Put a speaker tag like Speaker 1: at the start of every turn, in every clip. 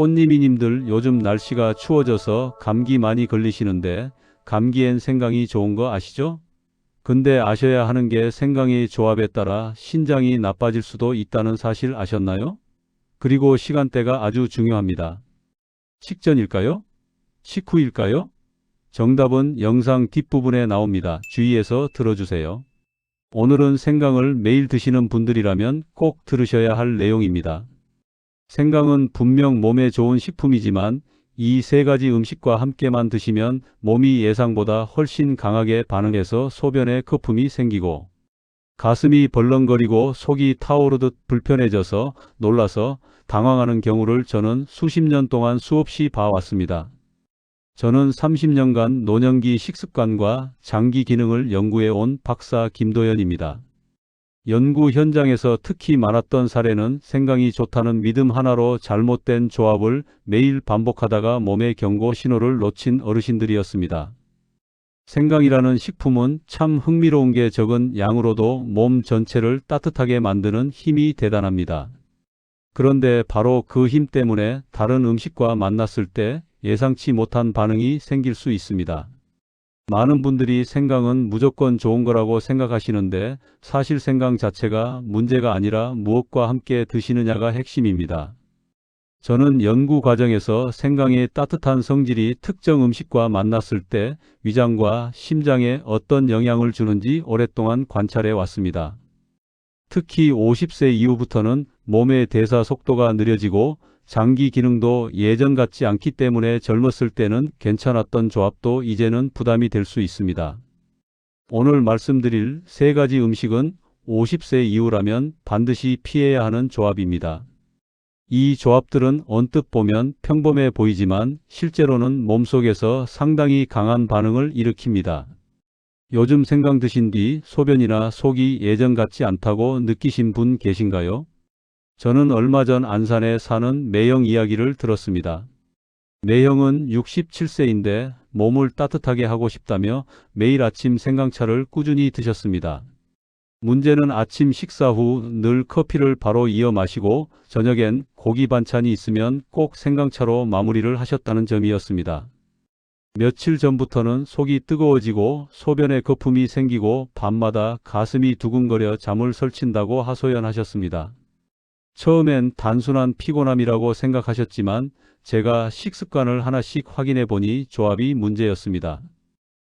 Speaker 1: 꽃님이님들 요즘 날씨가 추워져서 감기 많이 걸리시는데 감기엔 생강이 좋은 거 아시죠? 근데 아셔야 하는 게 생강의 조합에 따라 신장이 나빠질 수도 있다는 사실 아셨나요? 그리고 시간대가 아주 중요합니다. 식전일까요? 식후일까요? 정답은 영상 뒷부분에 나옵니다. 주의해서 들어주세요. 오늘은 생강을 매일 드시는 분들이라면 꼭 들으셔야 할 내용입니다. 생강은 분명 몸에 좋은 식품이지만 이 세 가지 음식과 함께만 드시면 몸이 예상보다 훨씬 강하게 반응해서 소변에 거품이 생기고 가슴이 벌렁거리고 속이 타오르듯 불편해져서 놀라서 당황하는 경우를 저는 수십 년 동안 수없이 봐왔습니다. 저는 30년간 노년기 식습관과 장기 기능을 연구해 온 박사 김도연입니다. 연구 현장에서 특히 많았던 사례는 생강이 좋다는 믿음 하나로 잘못된 조합을 매일 반복하다가 몸의 경고 신호를 놓친 어르신들이었습니다. 생강이라는 식품은 참 흥미로운 게 적은 양으로도 몸 전체를 따뜻하게 만드는 힘이 대단합니다. 그런데 바로 그 힘 때문에 다른 음식과 만났을 때 예상치 못한 반응이 생길 수 있습니다. 많은 분들이 생강은 무조건 좋은 거라고 생각하시는데 사실 생강 자체가 문제가 아니라 무엇과 함께 드시느냐가 핵심입니다. 저는 연구 과정에서 생강의 따뜻한 성질이 특정 음식과 만났을 때 위장과 심장에 어떤 영향을 주는지 오랫동안 관찰해 왔습니다. 특히 50세 이후부터는 몸의 대사 속도가 느려지고 장기 기능도 예전 같지 않기 때문에 젊었을 때는 괜찮았던 조합도 이제는 부담이 될 수 있습니다. 오늘 말씀드릴 세 가지 음식은 50세 이후라면 반드시 피해야 하는 조합입니다. 이 조합들은 언뜻 보면 평범해 보이지만 실제로는 몸속에서 상당히 강한 반응을 일으킵니다. 요즘 생강 드신 뒤 소변이나 속이 예전 같지 않다고 느끼신 분 계신가요? 저는 얼마 전 안산에 사는 매형 이야기를 들었습니다. 매형은 67세인데 몸을 따뜻하게 하고 싶다며 매일 아침 생강차를 꾸준히 드셨습니다. 문제는 아침 식사 후 늘 커피를 바로 이어 마시고 저녁엔 고기 반찬이 있으면 꼭 생강차로 마무리를 하셨다는 점이었습니다. 며칠 전부터는 속이 뜨거워지고 소변에 거품이 생기고 밤마다 가슴이 두근거려 잠을 설친다고 하소연하셨습니다. 처음엔 단순한 피곤함이라고 생각하셨지만 제가 식습관을 하나씩 확인해 보니 조합이 문제였습니다.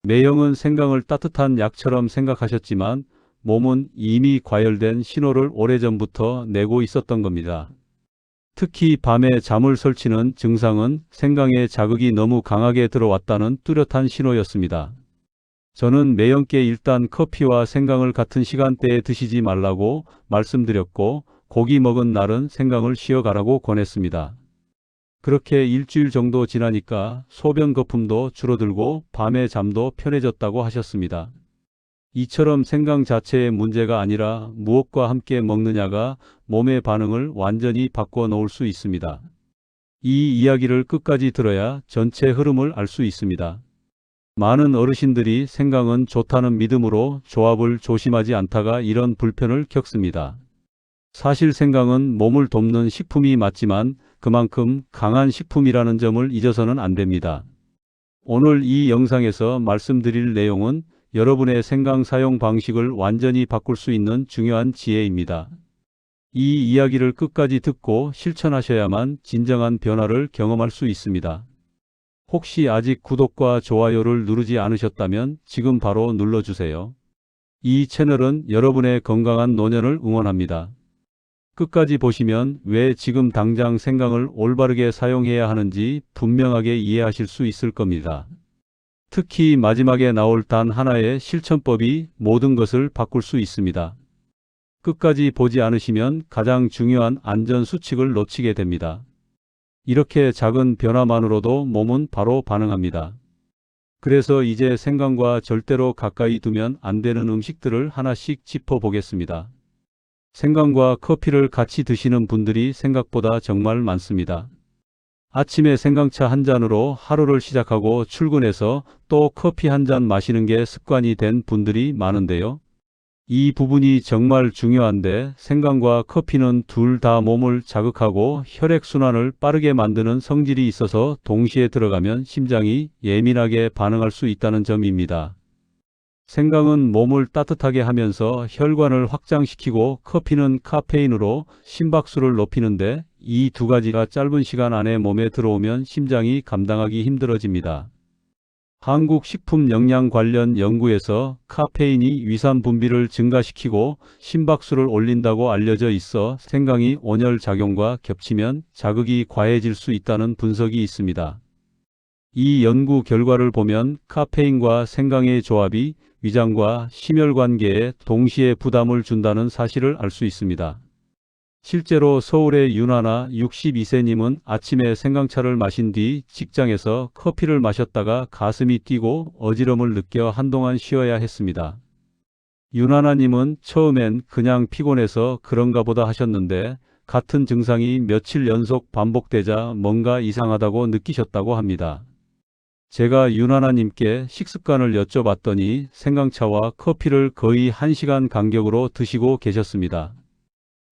Speaker 1: 매형은 생강을 따뜻한 약처럼 생각하셨지만 몸은 이미 과열된 신호를 오래전부터 내고 있었던 겁니다. 특히 밤에 잠을 설치는 증상은 생강의 자극이 너무 강하게 들어왔다는 뚜렷한 신호였습니다. 저는 매형께 일단 커피와 생강을 같은 시간대에 드시지 말라고 말씀드렸고 고기 먹은 날은 생강을 쉬어가라고 권했습니다. 그렇게 일주일 정도 지나니까 소변 거품도 줄어들고 밤에 잠도 편해졌다고 하셨습니다. 이처럼 생강 자체의 문제가 아니라 무엇과 함께 먹느냐가 몸의 반응을 완전히 바꿔 놓을 수 있습니다. 이 이야기를 끝까지 들어야 전체 흐름을 알 수 있습니다. 많은 어르신들이 생강은 좋다는 믿음으로 조합을 조심하지 않다가 이런 불편을 겪습니다. 사실 생강은 몸을 돕는 식품이 맞지만 그만큼 강한 식품이라는 점을 잊어서는 안 됩니다. 오늘 이 영상에서 말씀드릴 내용은 여러분의 생강 사용 방식을 완전히 바꿀 수 있는 중요한 지혜입니다. 이 이야기를 끝까지 듣고 실천하셔야만 진정한 변화를 경험할 수 있습니다. 혹시 아직 구독과 좋아요를 누르지 않으셨다면 지금 바로 눌러주세요. 이 채널은 여러분의 건강한 노년을 응원합니다. 끝까지 보시면 왜 지금 당장 생강을 올바르게 사용해야 하는지 분명하게 이해하실 수 있을 겁니다. 특히 마지막에 나올 단 하나의 실천법이 모든 것을 바꿀 수 있습니다. 끝까지 보지 않으시면 가장 중요한 안전 수칙을 놓치게 됩니다. 이렇게 작은 변화만으로도 몸은 바로 반응합니다. 그래서 이제 생강과 절대로 가까이 두면 안 되는 음식들을 하나씩 짚어보겠습니다. 생강과 커피를 같이 드시는 분들이 생각보다 정말 많습니다. 아침에 생강차 한 잔으로 하루를 시작하고 출근해서 또 커피 한 잔 마시는 게 습관이 된 분들이 많은데요. 이 부분이 정말 중요한데 생강과 커피는 둘 다 몸을 자극하고 혈액순환을 빠르게 만드는 성질이 있어서 동시에 들어가면 심장이 예민하게 반응할 수 있다는 점입니다. 생강은 몸을 따뜻하게 하면서 혈관을 확장시키고 커피는 카페인으로 심박수를 높이는데 이 두 가지가 짧은 시간 안에 몸에 들어오면 심장이 감당하기 힘들어집니다. 한국식품영양 관련 연구에서 카페인이 위산 분비를 증가시키고 심박수를 올린다고 알려져 있어 생강이 온열 작용과 겹치면 자극이 과해질 수 있다는 분석이 있습니다. 이 연구 결과를 보면 카페인과 생강의 조합이 위장과 심혈관계에 동시에 부담을 준다는 사실을 알 수 있습니다. 실제로 서울의 윤하나 62세님은 아침에 생강차를 마신 뒤 직장에서 커피를 마셨다가 가슴이 뛰고 어지럼을 느껴 한동안 쉬어야 했습니다. 윤하나님은 처음엔 그냥 피곤해서 그런가 보다 하셨는데 같은 증상이 며칠 연속 반복되자 뭔가 이상하다고 느끼셨다고 합니다. 제가 윤하나님께 식습관을 여쭤봤더니 생강차와 커피를 거의 1시간 간격으로 드시고 계셨습니다.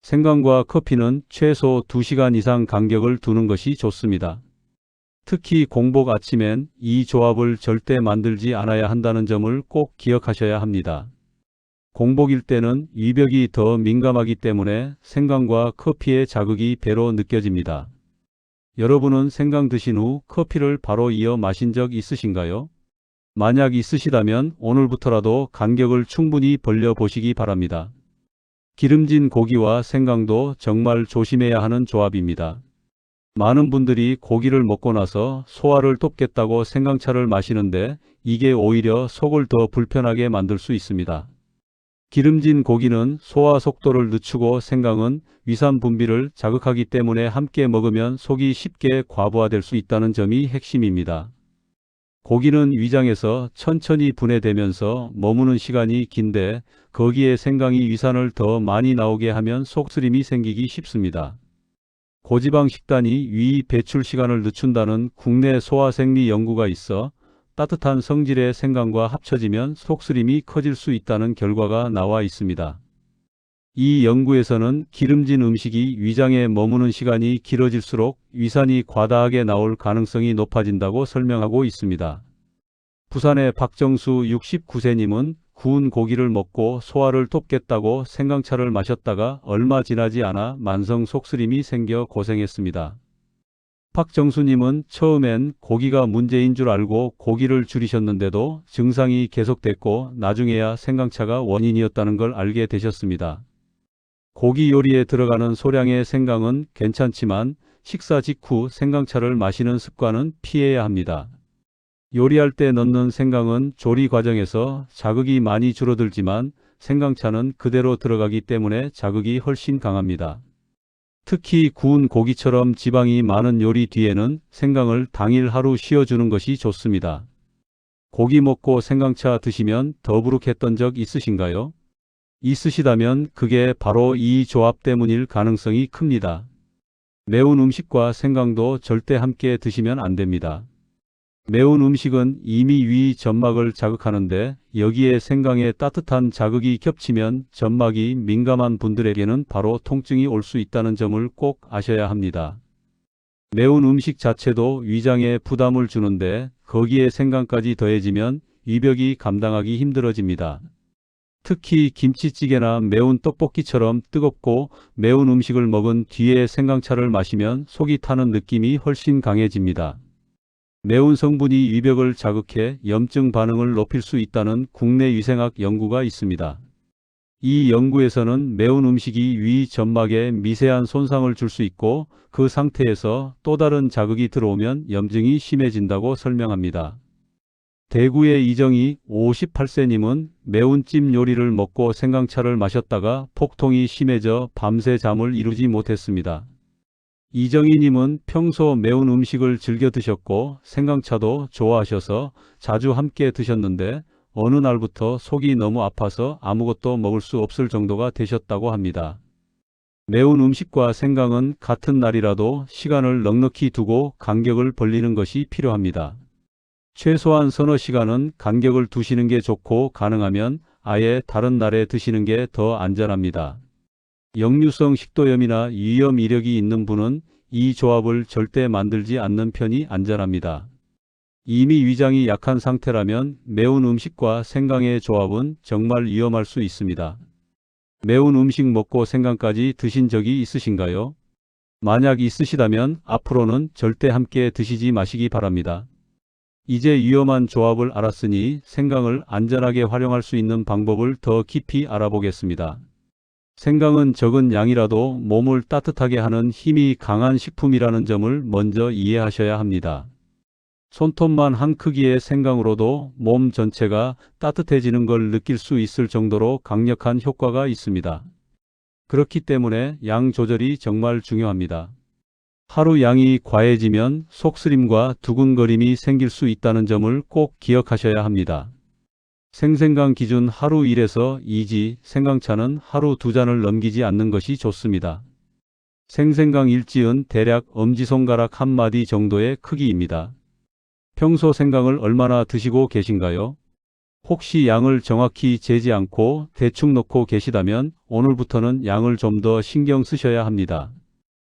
Speaker 1: 생강과 커피는 최소 2시간 이상 간격을 두는 것이 좋습니다. 특히 공복 아침엔 이 조합을 절대 만들지 않아야 한다는 점을 꼭 기억하셔야 합니다. 공복일 때는 위벽이 더 민감하기 때문에 생강과 커피의 자극이 배로 느껴집니다. 여러분은 생강 드신 후 커피를 바로 이어 마신 적 있으신가요? 만약 있으시다면 오늘부터라도 간격을 충분히 벌려 보시기 바랍니다. 기름진 고기와 생강도 정말 조심해야 하는 조합입니다. 많은 분들이 고기를 먹고 나서 소화를 돕겠다고 생강차를 마시는데 이게 오히려 속을 더 불편하게 만들 수 있습니다. 기름진 고기는 소화 속도를 늦추고 생강은 위산 분비를 자극하기 때문에 함께 먹으면 속이 쉽게 과부하될 수 있다는 점이 핵심입니다. 고기는 위장에서 천천히 분해되면서 머무는 시간이 긴데 거기에 생강이 위산을 더 많이 나오게 하면 속쓰림이 생기기 쉽습니다. 고지방 식단이 위 배출 시간을 늦춘다는 국내 소화생리 연구가 있어 따뜻한 성질의 생강과 합쳐지면 속쓰림이 커질 수 있다는 결과가 나와 있습니다. 이 연구에서는 기름진 음식이 위장에 머무는 시간이 길어질수록 위산이 과다하게 나올 가능성이 높아진다고 설명하고 있습니다. 부산의 박정수 69세님은 구운 고기를 먹고 소화를 돕겠다고 생강차를 마셨다가 얼마 지나지 않아 만성 속쓰림이 생겨 고생했습니다. 박정수님은 처음엔 고기가 문제인 줄 알고 고기를 줄이셨는데도 증상이 계속됐고 나중에야 생강차가 원인이었다는 걸 알게 되셨습니다. 고기 요리에 들어가는 소량의 생강은 괜찮지만 식사 직후 생강차를 마시는 습관은 피해야 합니다. 요리할 때 넣는 생강은 조리 과정에서 자극이 많이 줄어들지만 생강차는 그대로 들어가기 때문에 자극이 훨씬 강합니다. 특히 구운 고기처럼 지방이 많은 요리 뒤에는 생강을 당일 하루 쉬어주는 것이 좋습니다. 고기 먹고 생강차 드시면 더부룩했던 적 있으신가요? 있으시다면 그게 바로 이 조합 때문일 가능성이 큽니다. 매운 음식과 생강도 절대 함께 드시면 안 됩니다. 매운 음식은 이미 위 점막을 자극하는데 여기에 생강의 따뜻한 자극이 겹치면 점막이 민감한 분들에게는 바로 통증이 올 수 있다는 점을 꼭 아셔야 합니다. 매운 음식 자체도 위장에 부담을 주는데 거기에 생강까지 더해지면 위벽이 감당하기 힘들어집니다. 특히 김치찌개나 매운 떡볶이처럼 뜨겁고 매운 음식을 먹은 뒤에 생강차를 마시면 속이 타는 느낌이 훨씬 강해집니다. 매운 성분이 위벽을 자극해 염증 반응을 높일 수 있다는 국내 위생학 연구가 있습니다. 이 연구에서는 매운 음식이 위 점막에 미세한 손상을 줄 수 있고 그 상태에서 또 다른 자극이 들어오면 염증이 심해진다고 설명합니다. 대구의 이정희 58세님은 매운 찜 요리를 먹고 생강차를 마셨다가 폭통이 심해져 밤새 잠을 이루지 못했습니다. 이정희님은 평소 매운 음식을 즐겨 드셨고 생강차도 좋아하셔서 자주 함께 드셨는데 어느 날부터 속이 너무 아파서 아무것도 먹을 수 없을 정도가 되셨다고 합니다. 매운 음식과 생강은 같은 날이라도 시간을 넉넉히 두고 간격을 벌리는 것이 필요합니다. 최소한 서너 시간은 간격을 두시는 게 좋고 가능하면 아예 다른 날에 드시는 게 더 안전합니다. 역류성 식도염이나 위염 이력이 있는 분은 이 조합을 절대 만들지 않는 편이 안전합니다. 이미 위장이 약한 상태라면 매운 음식과 생강의 조합은 정말 위험할 수 있습니다. 매운 음식 먹고 생강까지 드신 적이 있으신가요? 만약 있으시다면 앞으로는 절대 함께 드시지 마시기 바랍니다. 이제 위험한 조합을 알았으니 생강을 안전하게 활용할 수 있는 방법을 더 깊이 알아보겠습니다. 생강은 적은 양이라도 몸을 따뜻하게 하는 힘이 강한 식품이라는 점을 먼저 이해하셔야 합니다. 손톱만 한 크기의 생강으로도 몸 전체가 따뜻해지는 걸 느낄 수 있을 정도로 강력한 효과가 있습니다. 그렇기 때문에 양 조절이 정말 중요합니다. 하루 양이 과해지면 속쓰림과 두근거림이 생길 수 있다는 점을 꼭 기억하셔야 합니다. 생생강 기준 하루 1에서 2지, 생강차는 하루 2잔을 넘기지 않는 것이 좋습니다. 생생강 1지은 대략 엄지손가락 한 마디 정도의 크기입니다. 평소 생강을 얼마나 드시고 계신가요? 혹시 양을 정확히 재지 않고 대충 넣고 계시다면 오늘부터는 양을 좀 더 신경 쓰셔야 합니다.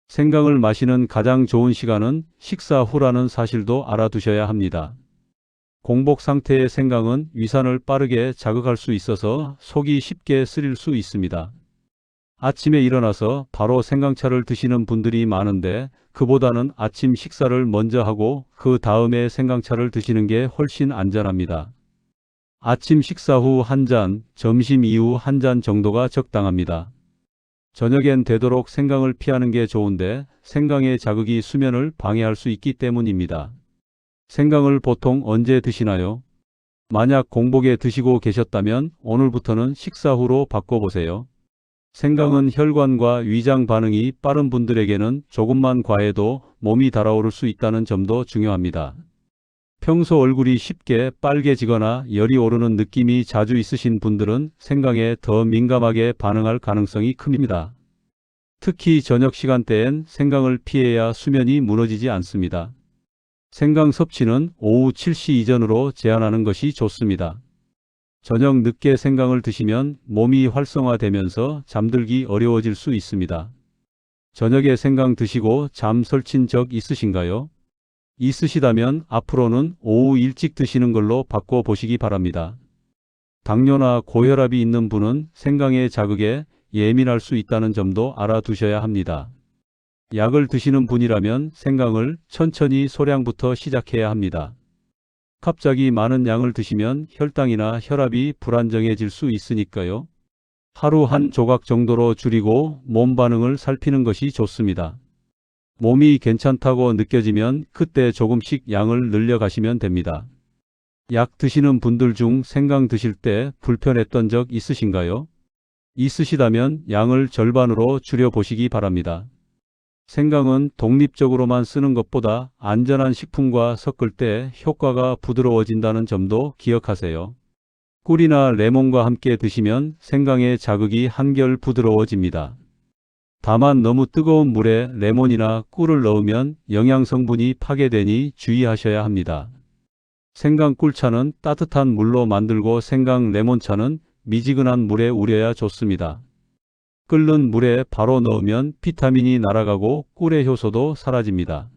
Speaker 1: 생강을 마시는 가장 좋은 시간은 식사 후라는 사실도 알아두셔야 합니다. 공복 상태의 생강은 위산을 빠르게 자극할 수 있어서 속이 쉽게 쓰릴 수 있습니다. 아침에 일어나서 바로 생강차를 드시는 분들이 많은데 그보다는 아침 식사를 먼저 하고 그 다음에 생강차를 드시는 게 훨씬 안전합니다. 아침 식사 후 1잔, 점심 이후 1잔 정도가 적당합니다. 저녁엔 되도록 생강을 피하는 게 좋은데 생강의 자극이 수면을 방해할 수 있기 때문입니다. 생강을 보통 언제 드시나요? 만약 공복에 드시고 계셨다면 오늘부터는 식사 후로 바꿔보세요. 생강은 혈관과 위장 반응이 빠른 분들에게는 조금만 과해도 몸이 달아오를 수 있다는 점도 중요합니다. 평소 얼굴이 쉽게 빨개지거나 열이 오르는 느낌이 자주 있으신 분들은 생강에 더 민감하게 반응할 가능성이 큽니다. 특히 저녁 시간대엔 생강을 피해야 수면이 무너지지 않습니다. 생강 섭취는 오후 7시 이전으로 제한하는 것이 좋습니다. 저녁 늦게 생강을 드시면 몸이 활성화되면서 잠들기 어려워질 수 있습니다. 저녁에 생강 드시고 잠 설친 적 있으신가요? 있으시다면 앞으로는 오후 일찍 드시는 걸로 바꿔보시기 바랍니다. 당뇨나 고혈압이 있는 분은 생강의 자극에 예민할 수 있다는 점도 알아두셔야 합니다. 약을 드시는 분이라면 생강을 천천히 소량부터 시작해야 합니다. 갑자기 많은 양을 드시면 혈당이나 혈압이 불안정해질 수 있으니까요. 하루 한 조각 정도로 줄이고 몸 반응을 살피는 것이 좋습니다. 몸이 괜찮다고 느껴지면 그때 조금씩 양을 늘려가시면 됩니다. 약 드시는 분들 중 생강 드실 때 불편했던 적 있으신가요? 있으시다면 양을 절반으로 줄여보시기 바랍니다. 생강은 독립적으로만 쓰는 것보다 안전한 식품과 섞을 때 효과가 부드러워진다는 점도 기억하세요. 꿀이나 레몬과 함께 드시면 생강의 자극이 한결 부드러워집니다. 다만 너무 뜨거운 물에 레몬이나 꿀을 넣으면 영양 성분이 파괴되니 주의하셔야 합니다. 생강 꿀차는 따뜻한 물로 만들고 생강 레몬차는 미지근한 물에 우려야 좋습니다. 끓는 물에 바로 넣으면 비타민이 날아가고 꿀의 효소도 사라집니다.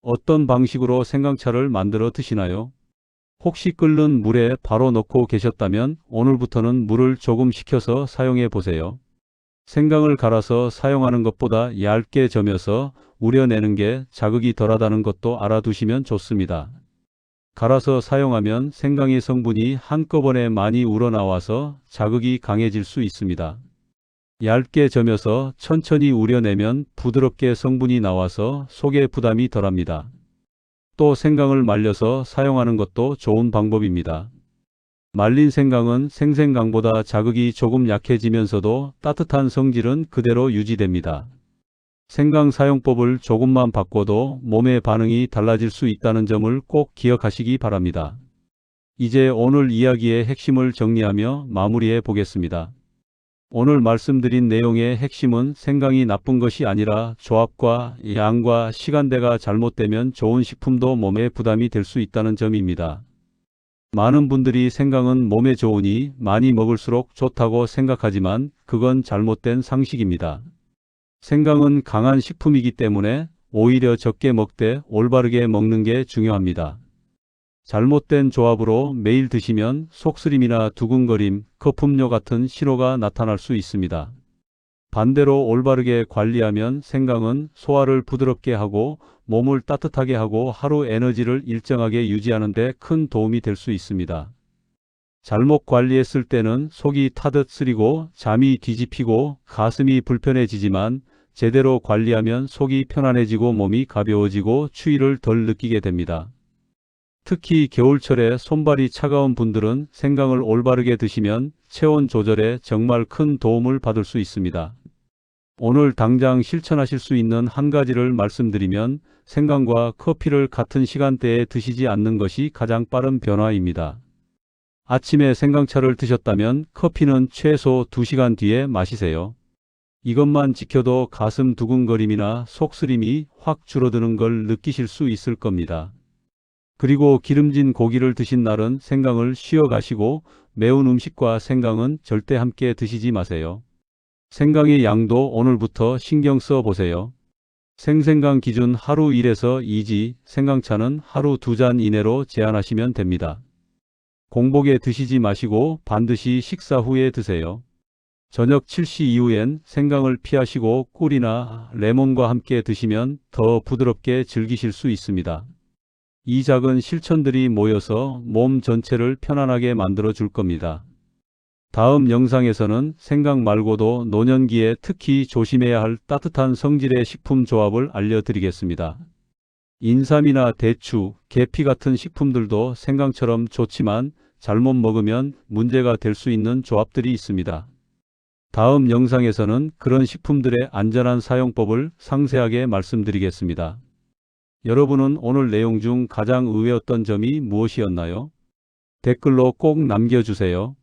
Speaker 1: 어떤 방식으로 생강차를 만들어 드시나요? 혹시 끓는 물에 바로 넣고 계셨다면 오늘부터는 물을 조금 식혀서 사용해 보세요. 생강을 갈아서 사용하는 것보다 얇게 저며서 우려내는 게 자극이 덜하다는 것도 알아두시면 좋습니다. 갈아서 사용하면 생강의 성분이 한꺼번에 많이 우러나와서 자극이 강해질 수 있습니다. 얇게 저며서 천천히 우려내면 부드럽게 성분이 나와서 속에 부담이 덜합니다. 또 생강을 말려서 사용하는 것도 좋은 방법입니다. 말린 생강은 생생강보다 자극이 조금 약해지면서도 따뜻한 성질은 그대로 유지됩니다. 생강 사용법을 조금만 바꿔도 몸의 반응이 달라질 수 있다는 점을 꼭 기억하시기 바랍니다. 이제 오늘 이야기의 핵심을 정리하며 마무리해 보겠습니다. 오늘 말씀드린 내용의 핵심은 생강이 나쁜 것이 아니라 조합과 양과 시간대가 잘못되면 좋은 식품도 몸에 부담이 될 수 있다는 점입니다. 많은 분들이 생강은 몸에 좋으니 많이 먹을수록 좋다고 생각하지만 그건 잘못된 상식입니다. 생강은 강한 식품이기 때문에 오히려 적게 먹되 올바르게 먹는 게 중요합니다. 잘못된 조합으로 매일 드시면 속쓰림이나 두근거림, 거품료 같은 신호가 나타날 수 있습니다. 반대로 올바르게 관리하면 생강은 소화를 부드럽게 하고 몸을 따뜻하게 하고 하루 에너지를 일정하게 유지하는 데 큰 도움이 될 수 있습니다. 잘못 관리했을 때는 속이 타듯 쓰리고 잠이 뒤집히고 가슴이 불편해지지만 제대로 관리하면 속이 편안해지고 몸이 가벼워지고 추위를 덜 느끼게 됩니다. 특히 겨울철에 손발이 차가운 분들은 생강을 올바르게 드시면 체온 조절에 정말 큰 도움을 받을 수 있습니다. 오늘 당장 실천하실 수 있는 한 가지를 말씀드리면 생강과 커피를 같은 시간대에 드시지 않는 것이 가장 빠른 변화입니다. 아침에 생강차를 드셨다면 커피는 최소 2시간 뒤에 마시세요. 이것만 지켜도 가슴 두근거림이나 속쓰림이 확 줄어드는 걸 느끼실 수 있을 겁니다. 그리고 기름진 고기를 드신 날은 생강을 쉬어 가시고 매운 음식과 생강은 절대 함께 드시지 마세요. 생강의 양도 오늘부터 신경 써 보세요. 생생강 기준 하루 1에서 2지, 생강차는 하루 2잔 이내로 제한하시면 됩니다. 공복에 드시지 마시고 반드시 식사 후에 드세요. 저녁 7시 이후엔 생강을 피하시고 꿀이나 레몬과 함께 드시면 더 부드럽게 즐기실 수 있습니다. 이 작은 실천들이 모여서 몸 전체를 편안하게 만들어 줄 겁니다. 다음 영상에서는 생강 말고도 노년기에 특히 조심해야 할 따뜻한 성질의 식품 조합을 알려드리겠습니다. 인삼이나 대추, 계피 같은 식품들도 생강처럼 좋지만 잘못 먹으면 문제가 될 수 있는 조합들이 있습니다. 다음 영상에서는 그런 식품들의 안전한 사용법을 상세하게 말씀드리겠습니다. 여러분은 오늘 내용 중 가장 의외였던 점이 무엇이었나요? 댓글로 꼭 남겨주세요.